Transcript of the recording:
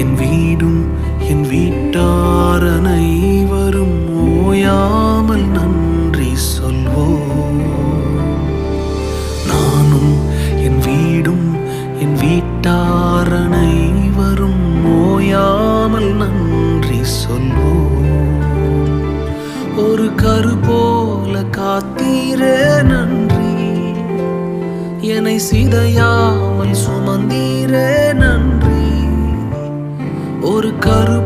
என் வீடும் என் வீட்டார் அனைவரும் ஓயாமல் நன்றி சொல்வோம். நானும் என் வீடும் என் வீட்டார் அனைவரும் ஓயாமல் நன்றி சொல்வோம். ஒரு கரு போல காத்தீரே நன்றி, என்னை சிதையாமல் சுமந்தீரே நன்றி. ஒரு கரு